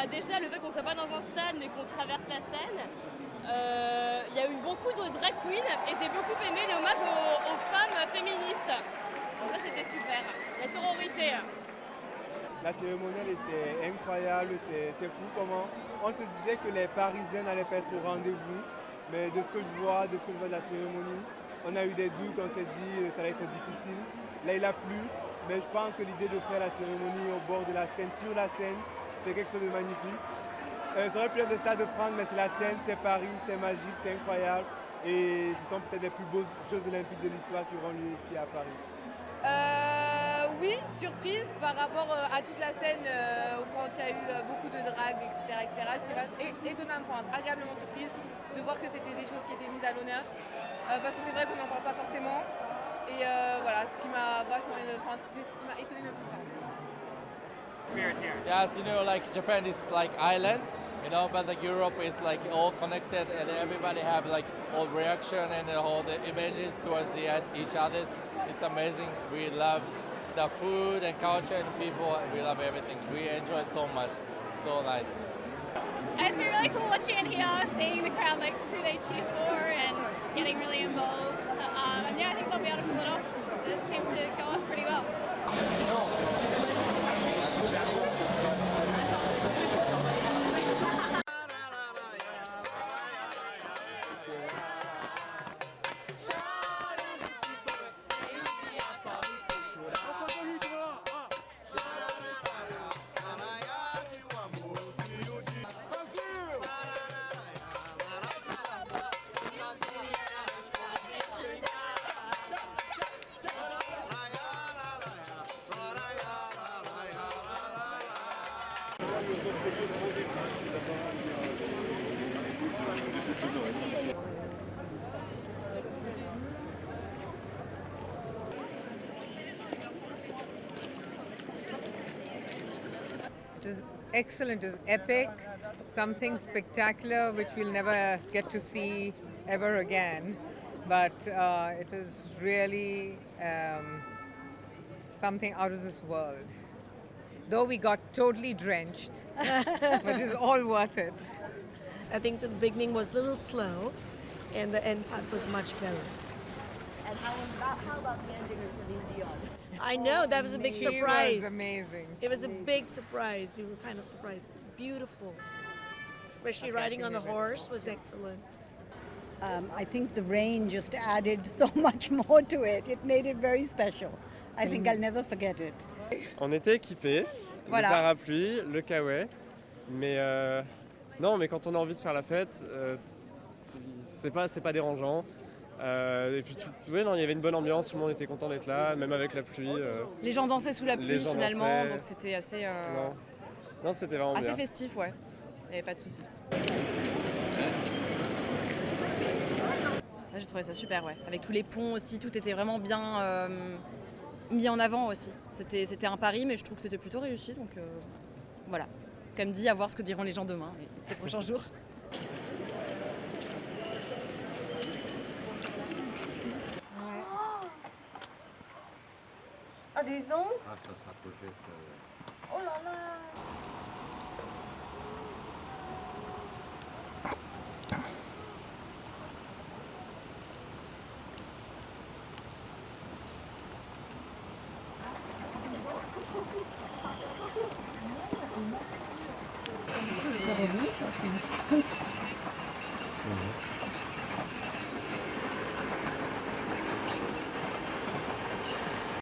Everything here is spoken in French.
déjà le fait qu'on soit pas dans un stade mais qu'on traverse la Seine. Il y a eu beaucoup de drag queens et j'ai beaucoup aimé l'hommage aux femmes féministes. Donc ça c'était super. La sororité. La cérémonie elle était incroyable, c'est fou comment on se disait que les Parisiens n'allaient pas être au rendez-vous, mais de ce que je vois de la cérémonie, on a eu des doutes, on s'est dit que ça allait être difficile. Là il a plu, mais je pense que l'idée de faire la cérémonie au bord de la Seine, sur la Seine, c'est quelque chose de magnifique. Ça aurait pu être le Stade de France, mais c'est la Seine, c'est Paris, c'est magique, c'est incroyable. Et ce sont peut-être les plus beaux Jeux Olympiques de l'histoire qui auront lieu ici à Paris. Oui, surprise par rapport à toute la scène quand il y a eu beaucoup de drague, etc. J'étais étonnamment, agréablement surprise de voir que c'était des choses qui étaient mises à l'honneur. Parce que c'est vrai qu'on n'en parle pas forcément. Et voilà, ce qui m'a étonné le plus. Yes, you know, like Japan is like island, you know, but like Europe is like all connected and everybody have like all reaction and all the images towards each other's. It's amazing. We love the food and culture and people. We love everything. We enjoy so much. So nice. It's been really cool watching it here, seeing the crowd like who they cheer for and getting really involved. And yeah, I think they'll be able to pull it off. It seemed to go off pretty well. It was excellent, it was epic, something spectacular which we'll never get to see ever again. But it was really something out of this world. Though we got totally drenched, but it was all worth it. I think the beginning was a little slow and the end part was much better. And how about the ending of Celine Dion? I know, that was a big surprise. It was amazing. It was a big surprise. We were kind of surprised. Beautiful. Especially riding on the horse was excellent. I think the rain just added so much more to it. It made it very special. I think I'll never forget it. On était équipés, Voilà. le parapluie, le kawaii, mais non, mais quand on a envie de faire la fête, c'est pas dérangeant. Et puis non, il y avait une bonne ambiance, tout le monde était content d'être là, même avec la pluie. Les gens dansaient sous la pluie Les gens finalement, dansaient. donc c'était assez, Non, c'était vraiment assez bien. festif, ouais. Il n'y avait pas de soucis. Là, j'ai trouvé ça super, ouais. Avec tous les ponts aussi, tout était vraiment bien mis en avant aussi. C'était un pari, mais je trouve que c'était plutôt réussi, donc voilà. Comme dit, à voir ce que diront les gens demain et ces prochains jours. Ah, disons. Ah, ça projette. Oh là là. C'est